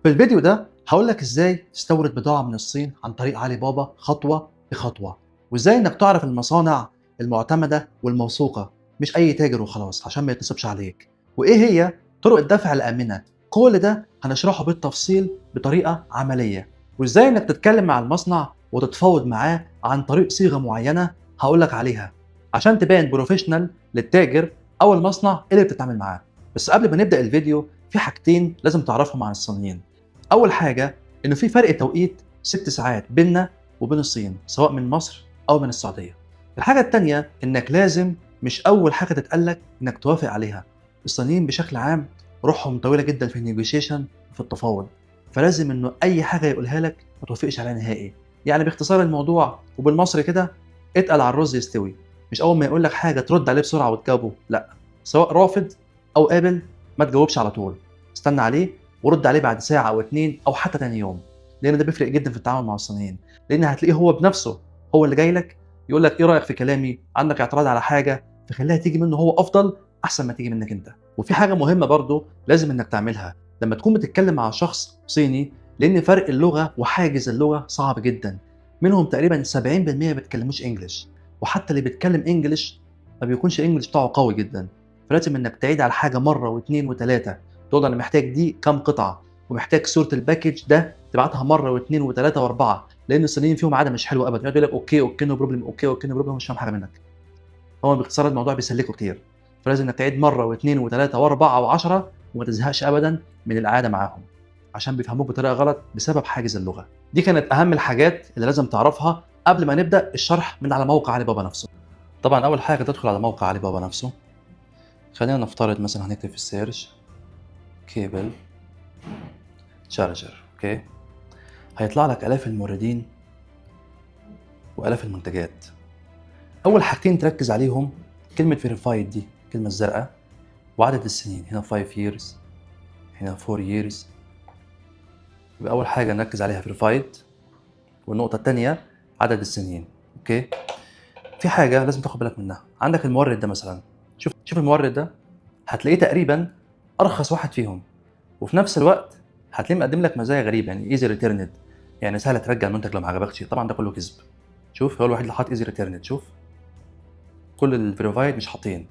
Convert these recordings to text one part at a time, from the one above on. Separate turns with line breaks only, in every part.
في الفيديو ده هقول لك ازاي تستورد بضاعة من الصين عن طريق علي بابا خطوة بخطوة، وازاي انك تعرف المصانع المعتمدة والموثوقة مش اي تاجر وخلاص عشان ما يتنصبش عليك، وايه هي طرق الدفع الآمنة. كل ده هنشرحه بالتفصيل بطريقة عملية، وازاي انك تتكلم مع المصنع وتتفاوض معاه عن طريق صيغة معينة هقول لك عليها عشان تبان بروفيشنال للتاجر او المصنع اللي بتتعامل معاه. بس قبل ما نبدأ الفيديو في حاجتين لازم تعرفهم عن الصينيين. اول حاجه انه في فرق توقيت 6 ساعات بيننا وبين الصين، سواء من مصر او من السعوديه. الحاجه الثانيه انك لازم مش اول حاجه تتقالك انك توافق عليها. الصينيين بشكل عام روحهم طويله جدا في النيجوشيشن في التفاوض، فلازم انه اي حاجه يقولها لك ما توافقش عليها نهائي. يعني باختصار الموضوع وبالمصري كده، اتقل على الرز يستوي. مش اول ما يقول لك حاجه ترد عليه بسرعه وتجاوبه، لا، سواء رافض او قابل ما تجاوبش على طول، استنى عليه ورد عليه بعد ساعه او اتنين او حتى تاني يوم، لان ده بيفرق جدا في التعامل مع الصينيين. لان هتلاقيه هو بنفسه هو اللي جاي لك يقول لك ايه رايك في كلامي، عندك اعتراض على حاجه، فخليها تيجي منه هو افضل احسن ما تيجي منك انت. وفي حاجه مهمه برضو لازم انك تعملها لما تكون بتتكلم مع شخص صيني، لان فرق اللغه وحاجز اللغه صعب جدا. منهم تقريبا 70% ما بيتكلموش انجلش، وحتى اللي بيتكلم انجلش ما بيكونش الانجلش بتاعه قوي جدا. فلازم انك تعيد على الحاجه مره واثنين وثلاثه، تقول انا محتاج دي كام قطعه، ومحتاج صوره الباكج ده تبعتها مره واثنين وثلاثه واربعه، لان الصينيين فيهم عاده مش حلوه ابدا، يقعد يقول لك اوكي اوكي نو بروبلم، اوكي اوكي نو بروبلم، مش فاهم حاجه منك. هو باختصار الموضوع بيسلكوا كتير، فلازم انك تعيد مره واثنين وثلاثه واربعه وعشره وما تزهقش ابدا من القعده معاهم، عشان بيفهموك بطريقه غلط بسبب حاجز اللغه. دي كانت اهم الحاجات اللي لازم تعرفها قبل ما نبدا الشرح من على موقع علي بابا نفسه. طبعا اول حاجه تدخل على موقع علي بابا نفسه. خلينا نفترض مثلا هنكتب في السيرش كيبل تشارجر، اوكي. هيطلع لك الاف الموردين والاف المنتجات. اول حاجتين تركز عليهم كلمه فيريفايد، دي الكلمه الزرقاء، وعدد السنين. هنا 5 years، هنا 4 years. يبقى اول حاجه نركز عليها فيريفايد، والنقطه الثانيه عدد السنين، اوكي. في حاجه لازم تاخد بالك منها، عندك المورد ده مثلا، شوف المورد ده هتلاقيه تقريبا ارخص واحد فيهم، وفي نفس الوقت هتلاقيه مقدم لك مزايا غريبه، يعني ايزي ريتيرند، يعني سهل ترجع المنتج لو ما عجبكش. طبعا ده كله كذب. شوف هو الوحيد اللي حاطط ايزي ريتيرند، شوف كل الفيريفايد مش حاطين.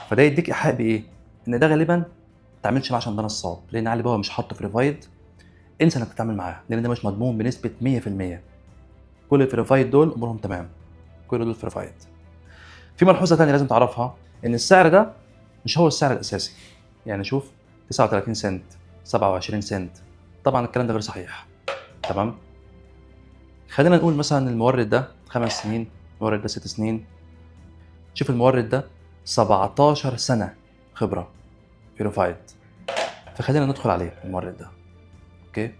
فده يديك ايحاء بايه؟ ان ده غالبا ما تعملش معاه عشان ده نصاب، لان علي بابا مش حاطه فيريفايد، انسى انك تتعامل معاه، لان ده مش مضمون بنسبه 100%. كل الفيريفايد دول امورهم تمام، كل دول فيريفايد. في ملحوظه ثانيه لازم تعرفها، ان السعر ده مش هو السعر الاساسي. يعني شوف 39 سنت، 27 سنت، طبعا الكلام ده غير صحيح، تمام. خلينا نقول مثلا المورد ده 5 سنين، المورد ده 6 سنين. شوف المورد ده 17 سنه خبره فيريفايد، فخلينا ندخل عليه المورد ده، اوكي.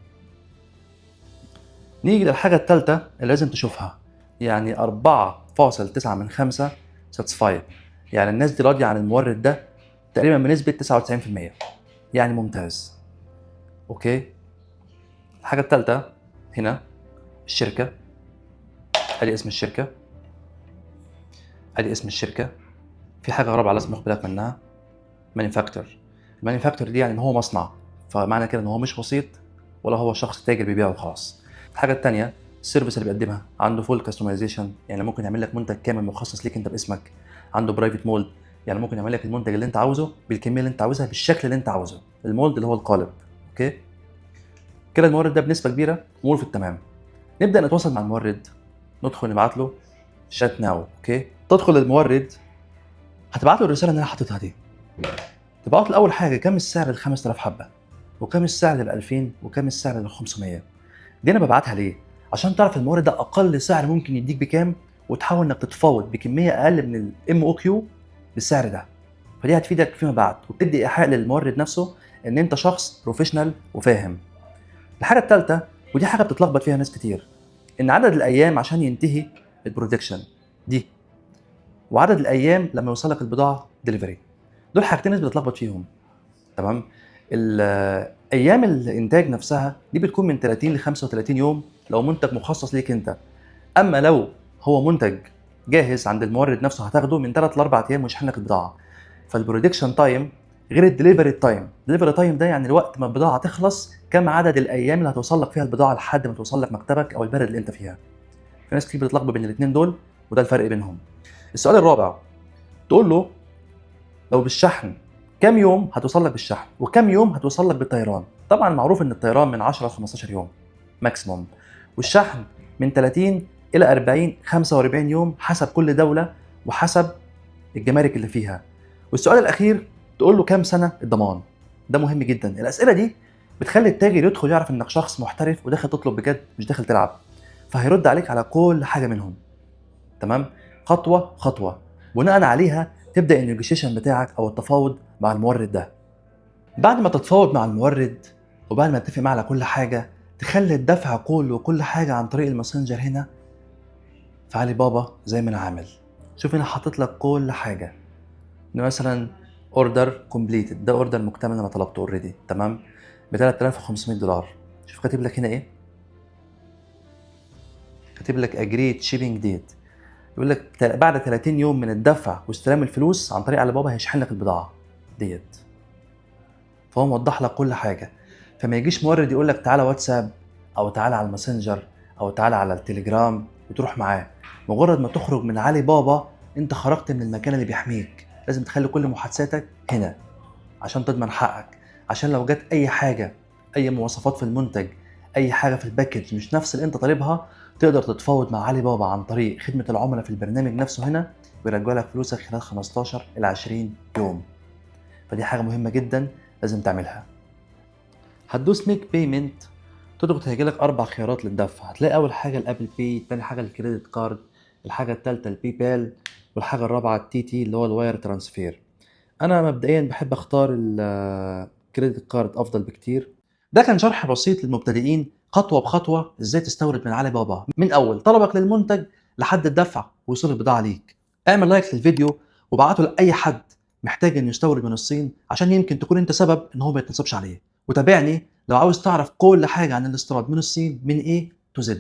نيجي للحاجه الثالثه اللي لازم تشوفها، يعني 4.9 من 5 ساتسفايد، يعني الناس دي راضيه عن المورد ده تقريبا بنسبه 99%، يعني ممتاز، اوكي. الحاجه الثالثه هنا الشركه، ادي اسم الشركه، ادي اسم الشركه. في حاجه رابعه لازم تاخد بالك منها، مانيفاكتور. المانيفاكتور دي يعني هو مصنع، فمعنى كده ان هو مش وسيط ولا هو شخص تاجر بيبيع وخلاص. الحاجه الثانيه السيرفيس اللي بيقدمها، عنده فول كاستمايزيشن، يعني ممكن يعمل لك منتج كامل مخصص ليك انت باسمك. عنده برايفت مولد، يعني ممكن يعمل لك المنتج اللي انت عاوزه بالكميه اللي انت عاوزها بالشكل اللي انت عاوزه. المولد اللي هو القالب، اوكي. كده المورد ده بنسبه كبيره اموره في التمام. نبدا نتواصل مع المورد، ندخل نبعت له شات ناو، اوكي. تدخل للمورد، هتبعت له الرساله اللي انا حاططها دي. تبعت له اول حاجه كام السعر ل 5000 حبه، وكام السعر لل 2000، وكام السعر لل 500. دي انا ببعتها ليه؟ عشان تعرف المورد ده اقل سعر ممكن يديك بكام، وتحاول انك تتفاوض بكميه اقل من الام او كيو بالسعر ده. فدي هتفيدك فيما بعد، وبتدي ايحاء للمورد نفسه ان انت شخص بروفيشنال وفاهم. الحاجه الثالثه، ودي حاجه بتتلخبط فيها ناس كتير، ان عدد الايام عشان ينتهي البرودكشن دي، وعدد الايام لما يوصلك البضاعه ديليفري. دول حاجتين الناس بتتلخبط فيهم، تمام. ايام الانتاج نفسها دي بتكون من 30 ل 35 يوم لو منتج مخصص ليك انت. اما لو هو منتج جاهز عند المورد نفسه، هتاخده من 3 ل 4 ايام ويشحن لك البضاعه. فالبرودكشن تايم غير الدليفري تايم. الدليفري تايم ده يعني الوقت ما البضاعه تخلص، كم عدد الايام اللي هتوصل لك فيها البضاعه لحد ما توصل لك مكتبك او البلد اللي انت فيها. في ناس كتير بتتلخبط بين الاثنين دول، وده الفرق بينهم. السؤال الرابع، تقول له لو بالشحن كم يوم هتوصل لك بالشحن وكم يوم هتوصل لك بالطيران. طبعا معروف ان الطيران من 10 ل 15 يوم ماكسيموم، والشحن من 30 الى 40 45 يوم حسب كل دوله وحسب الجمارك اللي فيها. والسؤال الاخير، تقول له كام سنه الضمان. ده مهم جدا. الاسئله دي بتخلي التاجر يدخل يعرف انك شخص محترف وداخل تطلب بجد مش داخل تلعب، فهيرد عليك على كل حاجه منهم. تمام؟ خطوه خطوه، بناء عليها تبدا النيجوشيشن بتاعك او التفاوض مع المورد ده. بعد ما تتفاوض مع المورد وبعد ما تتفق معاه على كل حاجه، تخلي الدفع كله وكل حاجه عن طريق الماسنجر هنا في علي بابا زي ما انا عامل. شوف هنا حاطط لك كل حاجه. مثلا اوردر كومبليتد، ده اوردر مكتمل انا طلبته اوريدي، تمام، ب 3500 دولار. شوف كاتب لك هنا ايه؟ كاتب لك اجريت شيبنج ديت. يقول لك بعد 30 يوم من الدفع واستلام الفلوس عن طريق علي بابا هيشحن لك البضاعه ديت. فهو موضح لك كل حاجه. فما يجيش مورد يقول لك تعالى واتساب او تعالى على الماسنجر او تعالى على التليجرام وتروح معاه. مجرد ما تخرج من علي بابا انت خرجت من المكان اللي بيحميك. لازم تخلي كل محادثاتك هنا عشان تضمن حقك، عشان لو جت اي حاجه، اي مواصفات في المنتج، اي حاجه في الباكج مش نفس اللي انت طالبها، تقدر تتفاوض مع علي بابا عن طريق خدمه العملاء في البرنامج نفسه هنا، ويرجع لك فلوسك خلال 15 الى 20 يوم. فدي حاجه مهمه جدا لازم تعملها. هتدوس ميك بيمنت، تضغط هيجي لك 4 خيارات للدفع. هتلاقي اول حاجه الابل باي، تاني حاجه الكريدت كارد، الحاجه الثالثه البي بال، والحاجه الرابعه التي تي اللي هو الواير ترانسفير. انا مبدئيا بحب اختار الكريدت كارد، افضل بكتير. ده كان شرح بسيط للمبتدئين خطوه بخطوه ازاي تستورد من علي بابا، من اول طلبك للمنتج لحد الدفع ووصول البضاعه ليك. اعمل لايك للفيديو وابعته لاي حد محتاج انه يستورد من الصين، عشان يمكن تكون انت سبب ان هو ما يتنصبش عليه. وتابعني لو عاوز تعرف كل حاجه عن الاستيراد من الصين من A to Z.